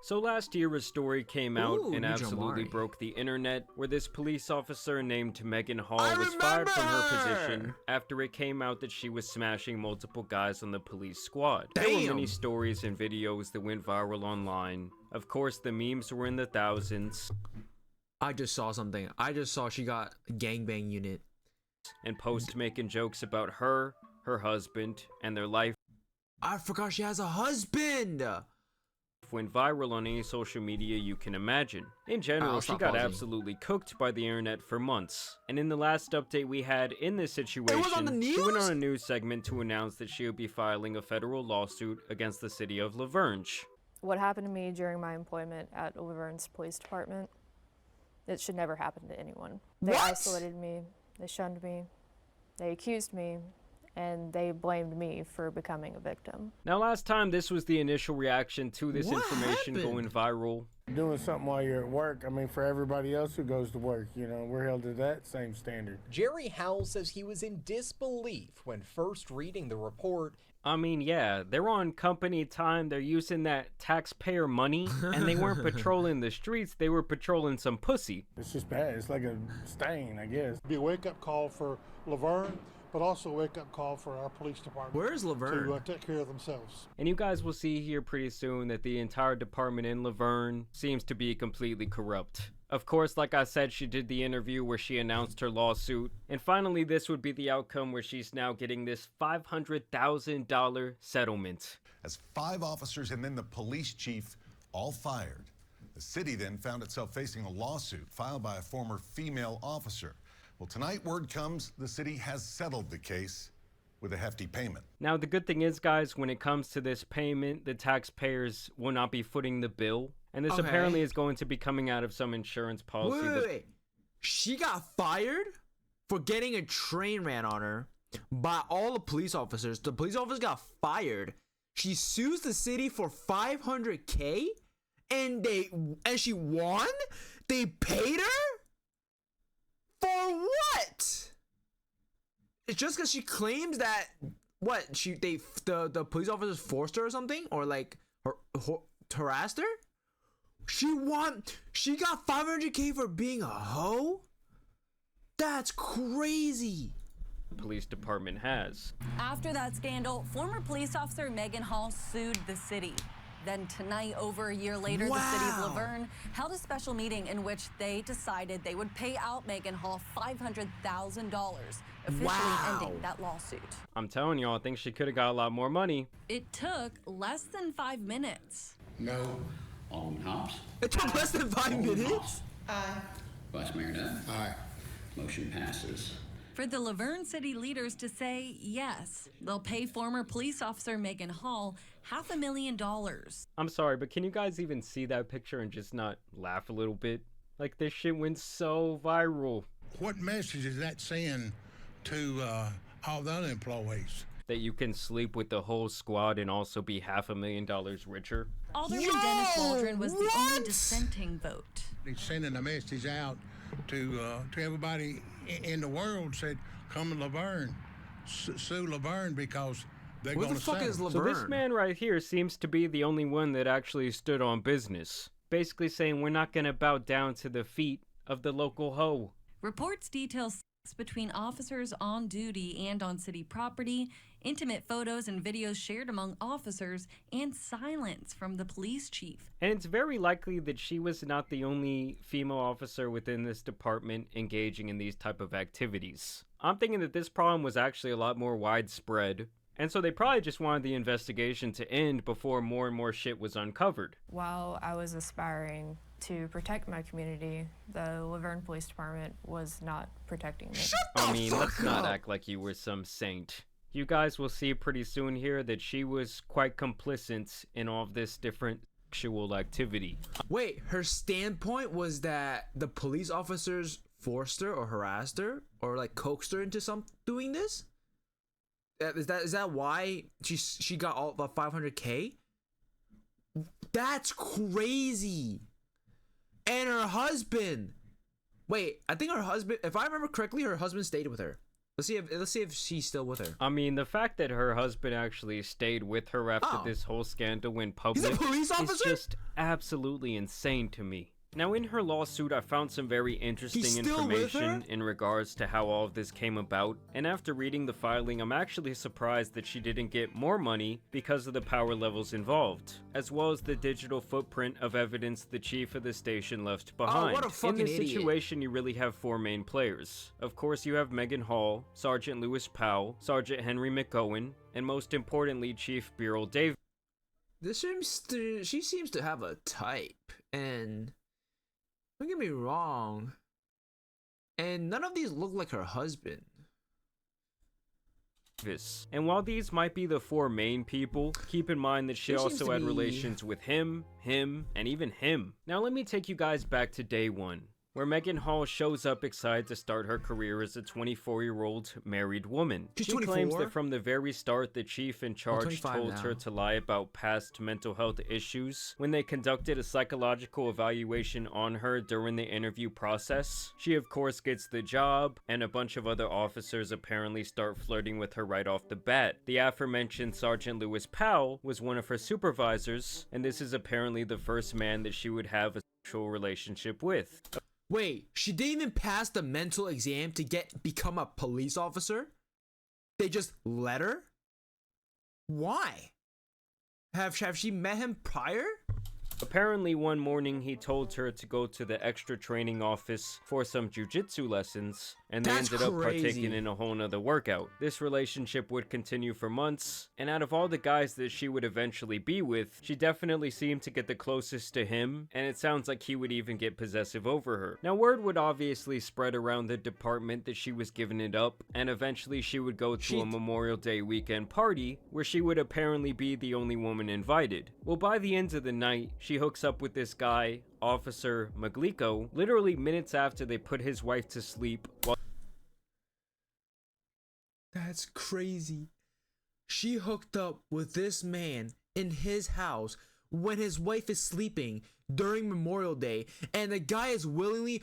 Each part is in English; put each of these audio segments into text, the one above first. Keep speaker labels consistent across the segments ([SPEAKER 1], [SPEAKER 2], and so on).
[SPEAKER 1] So last year a story came out and absolutely
[SPEAKER 2] Jamari.
[SPEAKER 1] broke the internet where this police officer named Meagan Hall
[SPEAKER 2] I
[SPEAKER 1] was fired from her
[SPEAKER 2] remember
[SPEAKER 1] position
[SPEAKER 2] her!
[SPEAKER 1] after it came out that she was smashing multiple guys on the police squad. There were many
[SPEAKER 2] Damn.
[SPEAKER 1] stories and videos that went viral online. Of course, the memes were in the thousands,
[SPEAKER 2] I just saw something. I just saw she got a gangbang unit.
[SPEAKER 1] and posts making jokes about her, her husband, and their life
[SPEAKER 2] I forgot she has a husband.
[SPEAKER 1] went viral on any social media you can imagine. In general,
[SPEAKER 2] I'll
[SPEAKER 1] she
[SPEAKER 2] stop
[SPEAKER 1] got
[SPEAKER 2] pausing.
[SPEAKER 1] absolutely cooked by the internet for months. And in the last update we had in this situation,
[SPEAKER 2] on the
[SPEAKER 1] she went
[SPEAKER 2] news?
[SPEAKER 1] on a news segment to announce that she would be filing a federal lawsuit against the city of La Vergne.
[SPEAKER 3] What happened to me during my employment at La Vergne's police department, it should never happen to anyone. They
[SPEAKER 2] What?
[SPEAKER 3] isolated me, they shunned me, they accused me, and they blamed me for becoming a victim.
[SPEAKER 1] Now last time this was the initial reaction to this
[SPEAKER 2] What
[SPEAKER 1] information
[SPEAKER 2] happened?
[SPEAKER 1] going viral.
[SPEAKER 4] Doing something while you're at work, I mean, for everybody else who goes to work, you know, we're held to that same standard.
[SPEAKER 5] Jerry Howell says he was in disbelief when first reading the report.
[SPEAKER 1] I mean, yeah, they're on company time, they're using that taxpayer money, and they weren't patrolling the streets, they were patrolling some pussy.
[SPEAKER 4] It's just bad. It's like a stain, I guess.
[SPEAKER 6] Be a wake-up call for Laverne, but also a wake-up call for our police department.
[SPEAKER 2] Where is Laverne?
[SPEAKER 6] To take care of themselves.
[SPEAKER 1] And you guys will see here pretty soon that the entire department in La Vergne seems to be completely corrupt. Of course, like I said, she did the interview where she announced her lawsuit. And finally, this would be the outcome where she's now getting this $500,000 settlement.
[SPEAKER 7] As 5 officers and then the police chief all fired. The city then found itself facing a lawsuit filed by a former female officer. Well, tonight word comes the city has settled the case with a hefty payment.
[SPEAKER 1] Now, the good thing is, guys, when it comes to this payment, the taxpayers will not be footing the bill. And this
[SPEAKER 2] Okay.
[SPEAKER 1] apparently is going to be coming out of some insurance policy.
[SPEAKER 2] Wait. She got fired for getting a train ran on her by all the police officers. The police officers got fired. She sues the city for $500K, and she won. They paid her for what? It's just because she claims that the police officers forced her or something, or like harassed her. She got $500K for being a hoe? That's crazy.
[SPEAKER 1] Police department has.
[SPEAKER 8] After that scandal, former police officer Meagan Hall sued the city. Then tonight, over a year later, the city of La Vergne held a special meeting in which they decided they would pay out Meagan Hall $500,000, officially ending that lawsuit.
[SPEAKER 1] I'm telling y'all, I think she could have got a lot more money.
[SPEAKER 8] It took less than 5 minutes.
[SPEAKER 9] No. Alderman Hobbs.
[SPEAKER 2] It took less than 5
[SPEAKER 9] Alderman
[SPEAKER 2] minutes.
[SPEAKER 9] Hobbs. Vice Mayor Dunn.
[SPEAKER 4] Aye.
[SPEAKER 9] Motion passes.
[SPEAKER 8] For the La Vergne city leaders to say yes, they'll pay former police officer Meagan Hall $500,000.
[SPEAKER 1] I'm sorry, but can you guys even see that picture and just not laugh a little bit? Like, this shit went so viral.
[SPEAKER 10] What message is that send to all the other employees?
[SPEAKER 1] That you can sleep with the whole squad and also be $500,000 richer.
[SPEAKER 8] Alderman Dennis Waldron was the only dissenting vote.
[SPEAKER 10] He's sending a message out to everybody in the world, said, come to Laverne, sue Laverne because they're
[SPEAKER 2] Where
[SPEAKER 10] going
[SPEAKER 2] the
[SPEAKER 10] to
[SPEAKER 2] fuck
[SPEAKER 10] settle.
[SPEAKER 2] is
[SPEAKER 1] So
[SPEAKER 2] Laverne?
[SPEAKER 1] this man right here seems to be the only one that actually stood on business. Basically saying we're not gonna bow down to the feet of the local hoe.
[SPEAKER 8] Reports detail sex between officers on duty and on city property, intimate photos and videos shared among officers, and silence from the police chief.
[SPEAKER 1] And it's very likely that she was not the only female officer within this department engaging in these type of activities. I'm thinking that this problem was actually a lot more widespread, and so they probably just wanted the investigation to end before more and more shit was uncovered.
[SPEAKER 3] While I was aspiring to protect my community, the La Vergne Police Department was not protecting me.
[SPEAKER 1] I mean, let's not act like you were some saint. You guys will see pretty soon here that she was quite complicit in all of this different sexual activity.
[SPEAKER 2] Wait, her standpoint was that the police officers forced her or harassed her or like coaxed her into doing this? Is that why she got all the $500K? That's crazy. And her husband. Wait, I think her husband, if I remember correctly, her husband stayed with her. Let's see if she's still with her.
[SPEAKER 1] I mean, the fact that her husband actually stayed with her after this whole scandal went public
[SPEAKER 2] He's a police
[SPEAKER 1] is
[SPEAKER 2] officer?
[SPEAKER 1] just absolutely insane to me. Now, in her lawsuit, I found some very interesting
[SPEAKER 2] still with her?
[SPEAKER 1] information in regards to how all of this came about, and after reading the filing, I'm actually surprised that she didn't get more money because of the power levels involved, as well as the digital footprint of evidence the chief of the station left behind.
[SPEAKER 2] what a fucking
[SPEAKER 1] in this
[SPEAKER 2] idiot.
[SPEAKER 1] situation, you really have four main players. Of course, you have Meagan Hall, Sergeant Lewis Powell, Sergeant Henry McGowan, and most importantly, Chief Beryl Davis.
[SPEAKER 2] She seems to have a type, and don't get me wrong, and none of these look like her husband.
[SPEAKER 1] And while these might be the four main people, keep in mind that she
[SPEAKER 2] There seems
[SPEAKER 1] also
[SPEAKER 2] to
[SPEAKER 1] had
[SPEAKER 2] be-
[SPEAKER 1] relations with him, and even him. Now let me take you guys back to day one, where Meagan Hall shows up excited to start her career as a 24-year-old married woman.
[SPEAKER 2] She's
[SPEAKER 1] She claims
[SPEAKER 2] 24?
[SPEAKER 1] that from the very start, the chief in charge
[SPEAKER 2] 25
[SPEAKER 1] told
[SPEAKER 2] now.
[SPEAKER 1] her to lie about past mental health issues when they conducted a psychological evaluation on her during the interview process. She of course gets the job, and a bunch of other officers apparently start flirting with her right off the bat. The aforementioned Sergeant Lewis Powell was one of her supervisors, and this is apparently the first man that she would have a sexual relationship with.
[SPEAKER 2] Wait, she didn't even pass the mental exam to become a police officer? They just let her? Why? Have she met him prior?
[SPEAKER 1] Apparently, one morning he told her to go to the extra training office for some jujitsu lessons, and they
[SPEAKER 2] That's
[SPEAKER 1] ended up
[SPEAKER 2] crazy.
[SPEAKER 1] partaking in a whole nother workout. This relationship would continue for months, and out of all the guys that she would eventually be with, she definitely seemed to get the closest to him, and it sounds like he would even get possessive over her. Now, word would obviously spread around the department that she was giving it up, and eventually she would go to a Memorial Day weekend party, where she would apparently be the only woman invited. Well, by the end of the night, she hooks up with this guy, Officer Maglico, literally minutes after they put his wife to sleep.
[SPEAKER 2] That's crazy. She hooked up with this man in his house when his wife is sleeping during Memorial Day, and the guy is willingly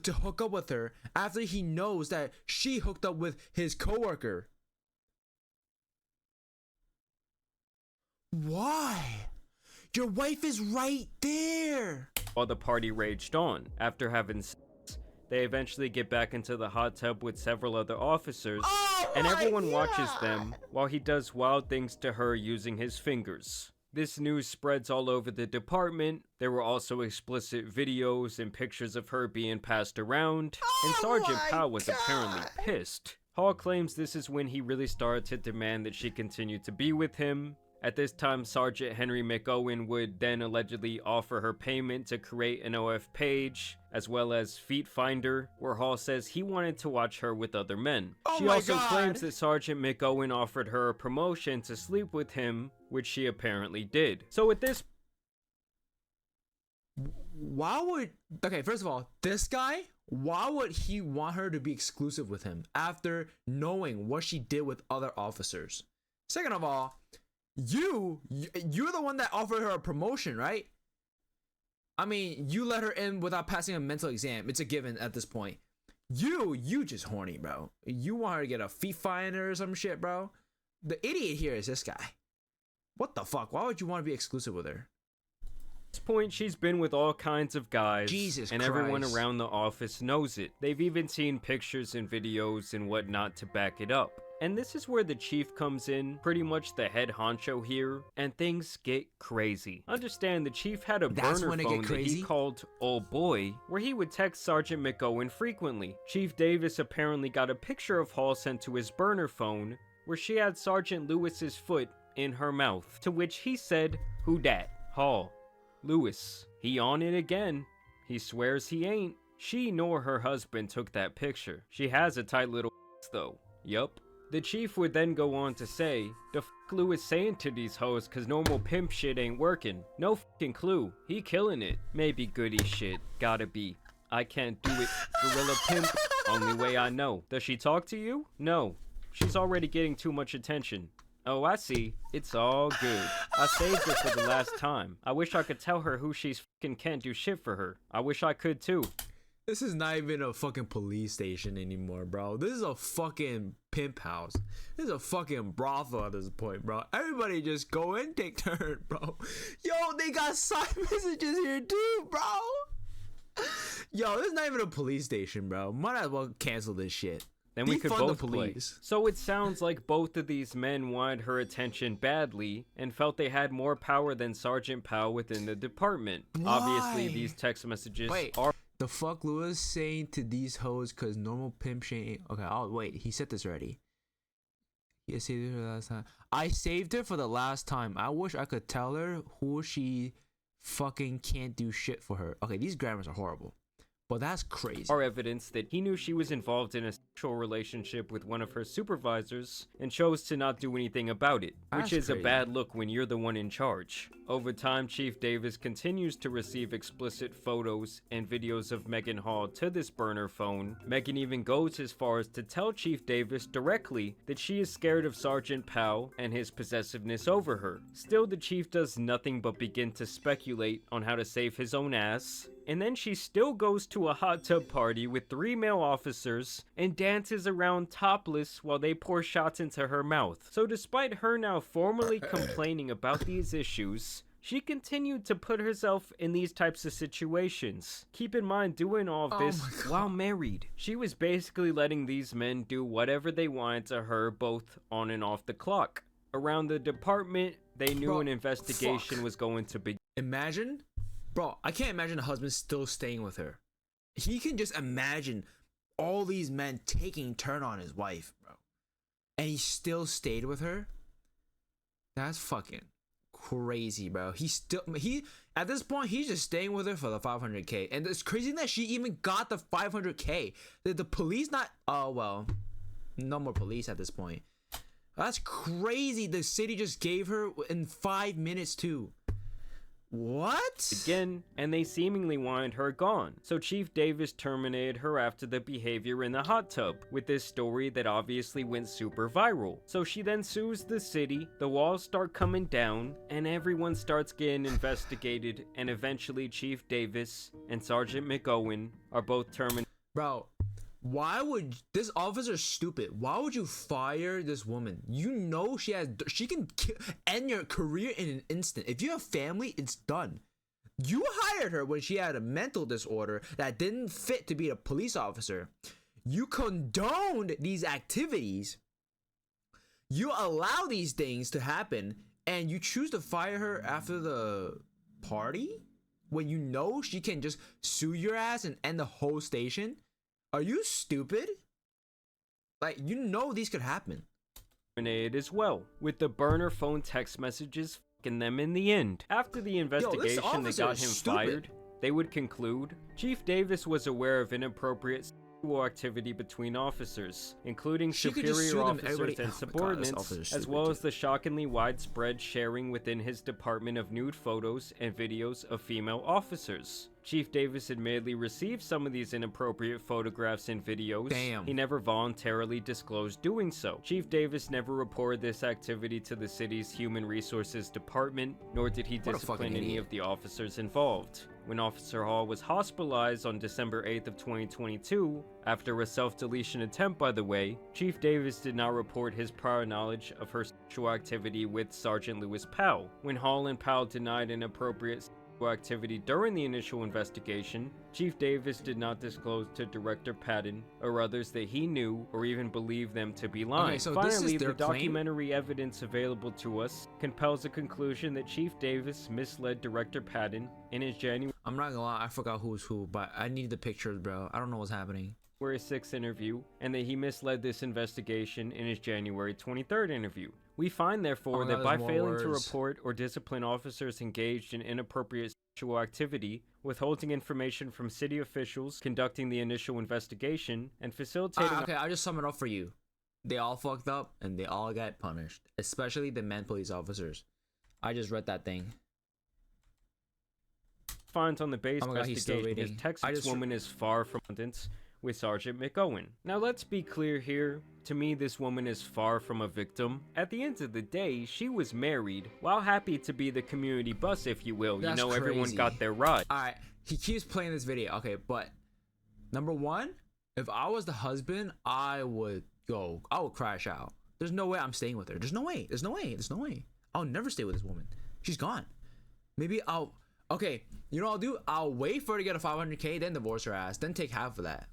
[SPEAKER 2] to hook up with her after he knows that she hooked up with his coworker. Why? Your wife is right there.
[SPEAKER 1] While the party raged on, after having sex, they eventually get back into the hot tub with several other officers, and everyone watches them while he does wild things to her using his fingers. This news spreads all over the department. There were also explicit videos and pictures of her being passed around, and Sergeant Powell was apparently pissed. Hall claims this is when he really started to demand that she continue to be with him. At this time, Sergeant Henry McGowan would then allegedly offer her payment to create an OF page, as well as Feet Finder, where Hall says he wanted to watch her with other men. She also claims that Sergeant McGowan offered her a promotion to sleep with him, which she apparently did. So at this
[SPEAKER 2] Okay, first of all, this guy, why would he want her to be exclusive with him after knowing what she did with other officers? Second of all, you're the one that offered her a promotion, right? I mean, you let her in without passing a mental exam. It's a given at this point. You just horny, bro. You want her to get a feet finder or some shit, bro. The idiot here is this guy. What the fuck? Why would you want to be exclusive with her?
[SPEAKER 1] this point, she's been with all kinds of guys,
[SPEAKER 2] Jesus
[SPEAKER 1] and
[SPEAKER 2] Christ.
[SPEAKER 1] everyone around the office knows it. They've even seen pictures and videos and whatnot to back it up. And this is where the chief comes in, pretty much the head honcho here, and things get crazy. Understand, the chief had a burner phone that he called Old Boy, where he would text Sergeant McGowan frequently. Chief Davis apparently got a picture of Hall sent to his burner phone, where she had Sergeant Lewis's foot in her mouth, to which he said, "Who dat?" Hall. Lewis. He on it again. He swears he ain't. She nor her husband took that picture. She has a tight little though. Yup. The chief would then go on to say, "The f*** Lewis saying to these hoes cause normal pimp shit ain't working. No f***ing clue. He killing it. Maybe goody shit. Gotta be. I can't do it. Gorilla pimp. Only way I know. Does she talk to you? No. She's already getting too much attention. Oh, I see. It's all good. I saved her for the last time. I wish I could tell her who she's f***ing can't do shit for her. I wish I could too."
[SPEAKER 2] This is not even a fucking police station anymore, bro. This is a fucking pimp house. This is a fucking brothel at this point, bro. Everybody just go in, take turn, bro. Yo, they got side messages here too, bro. Yo, this is not even a police station, bro. Might as well cancel this shit.
[SPEAKER 1] Then we could
[SPEAKER 2] Defund
[SPEAKER 1] both
[SPEAKER 2] the police.
[SPEAKER 1] play. So it sounds like both of these men wanted her attention badly and felt they had more power than Sergeant Powell within the department.
[SPEAKER 2] Why?
[SPEAKER 1] Obviously, these text messages are...
[SPEAKER 2] The fuck Lewis saying to these hoes cause normal pimp shit ain't... Okay, oh wait, he said this already. He saved her for the last time. I saved her for the last time. I wish I could tell her who she fucking can't do shit for her. Okay, these grammars are horrible. But that's crazy.
[SPEAKER 1] Are evidence that he knew she was involved in a sexual relationship with one of her supervisors and chose to not do anything about it, which is
[SPEAKER 2] crazy.
[SPEAKER 1] a bad look when you're the one in charge. Over time, Chief Davis continues to receive explicit photos and videos of Meagan Hall to this burner phone. Meagan even goes as far as to tell Chief Davis directly that she is scared of Sergeant Powell and his possessiveness over her. Still, the chief does nothing but begin to speculate on how to save his own ass. And then she still goes to a hot tub party with 3 male officers and dances around topless while they pour shots into her mouth. So despite her now formally complaining about these issues, she continued to put herself in these types of situations. Keep in mind, doing all of this while married. She was basically letting these men do whatever they wanted to her, both on and off the clock. Around the department, they knew an investigation was going to begin.
[SPEAKER 2] Imagine? Bro, I can't imagine a husband still staying with her. He can just imagine all these men taking turn on his wife, bro. And he still stayed with her? That's fucking crazy, bro. He at this point, he's just staying with her for the 500K. And it's crazy that she even got the 500K. The police not... Oh, well. No more police at this point. That's crazy. The city just gave her in 5 minutes, too. What?
[SPEAKER 1] Again, and they seemingly wanted her gone. So Chief Davis terminated her after the behavior in the hot tub, with this story that obviously went super viral. So she then sues the city, the walls start coming down, and everyone starts getting investigated, and eventually Chief Davis and Sergeant McOwen are both terminated.
[SPEAKER 2] Bro, why would this officer's stupid? Why would you fire this woman? You know she can end your career in an instant. If you have family, it's done. You hired her when she had a mental disorder that didn't fit to be a police officer. You condoned these activities. You allow these things to happen, and you choose to fire her after the party when you know she can just sue your ass and end the whole station. Are you stupid? Like, you know these could happen.
[SPEAKER 1] As well, with the burner phone text messages fucking them in the end. After the investigation that got him fired, they would conclude Chief Davis was aware of inappropriate sexual activity between officers, including superior officers and subordinates, as well as the shockingly widespread sharing within his department of nude photos and videos of female officers. Chief Davis admittedly received some of these inappropriate photographs and videos.
[SPEAKER 2] Damn.
[SPEAKER 1] He never voluntarily disclosed doing so. Chief Davis never reported this activity to the city's Human Resources Department, nor did he discipline any of the officers involved. When Officer Hall was hospitalized on December 8th of 2022, after a self-deletion attempt by the way, Chief Davis did not report his prior knowledge of her sexual activity with Sergeant Lewis Powell. When Hall and Powell denied inappropriate sexual activity during the initial investigation, Chief Davis did not disclose to Director Patton or others that he knew or even believed them to be lying.
[SPEAKER 2] Okay, so
[SPEAKER 1] finally,
[SPEAKER 2] this is their
[SPEAKER 1] the documentary evidence available to us compels the conclusion that Chief Davis misled Director Patton in his January
[SPEAKER 2] I'm not gonna lie, I forgot who's who, but I need the pictures, bro. I don't know what's happening.
[SPEAKER 1] January 6th interview, and that he misled this investigation in his January 23rd interview. We find, therefore, that by failing to report or discipline officers engaged in inappropriate sexual activity, withholding information from city officials conducting the initial investigation, and facilitating...
[SPEAKER 2] Okay, I'll just sum it up for you. They all fucked up, and they all got punished. Especially the men police officers. I just read that thing.
[SPEAKER 1] Finds on the base investigation, his Texas woman is far from abundance with Sergeant McOwen. Now let's be clear here, to me this woman is far from a victim. At the end of the day, she was married, while happy to be the community bus, if you will.
[SPEAKER 2] That's
[SPEAKER 1] you know,
[SPEAKER 2] crazy.
[SPEAKER 1] Everyone got their ride.
[SPEAKER 2] Alright, he keeps playing this video, okay, but Number one, if I was the husband, I would crash out. There's no way I'm staying with her. There's no way. I'll never stay with this woman. She's gone. Maybe okay, you know what I'll do? I'll wait for her to get a 500K, then divorce her ass, then take half of that.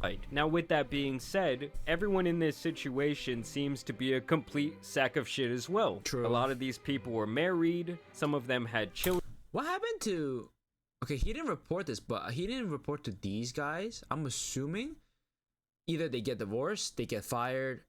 [SPEAKER 1] Right. Now, with that being said, everyone in this situation seems to be a complete sack of shit as well.
[SPEAKER 2] True.
[SPEAKER 1] A lot of these people were married. Some of them had children.
[SPEAKER 2] What happened to... Okay, he didn't report this, but he didn't report to these guys. I'm assuming either they get divorced, they get fired,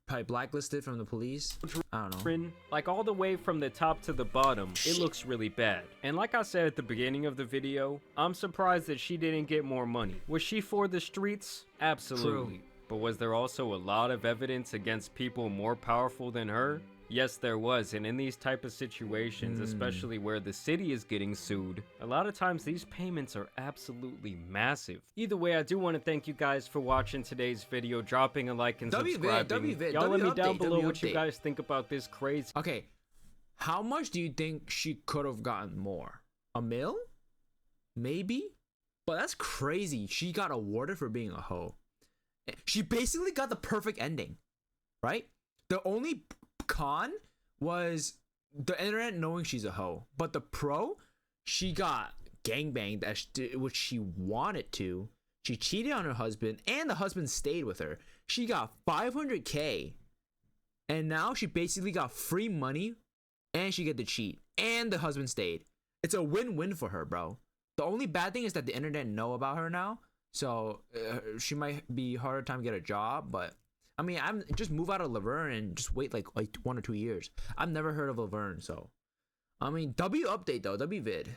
[SPEAKER 2] probably blacklisted from the police. I don't know.
[SPEAKER 1] Like, all the way from the top to the bottom, it looks really bad. And like I said at the beginning of the video, I'm surprised that she didn't get more money. Was she for the streets? Absolutely.
[SPEAKER 2] True.
[SPEAKER 1] But was there also a lot of evidence against people more powerful than her? Yes, there was, and in these type of situations, especially where the city is getting sued, a lot of times these payments are absolutely massive. Either way, I do want to thank you guys for watching today's video, dropping a like and subscribing. Y'all let me down below what you guys think about this crazy.
[SPEAKER 2] Okay, how much do you think she could have gotten more? $1 million? Maybe? But that's crazy. She got awarded for being a hoe. She basically got the perfect ending, right? The only con was the internet knowing she's a hoe, but the pro, she got gangbanged, which she wanted to. She cheated on her husband, and the husband stayed with her. She got 500K, and now she basically got free money, and she get to cheat, and the husband stayed. It's a win-win for her, bro. The only bad thing is that the internet know about her now, so she might be harder time to get a job, but I mean, I'm just move out of Laverne and just wait like 1 or 2 years. I've never heard of Laverne, so I mean, W update though, W vid.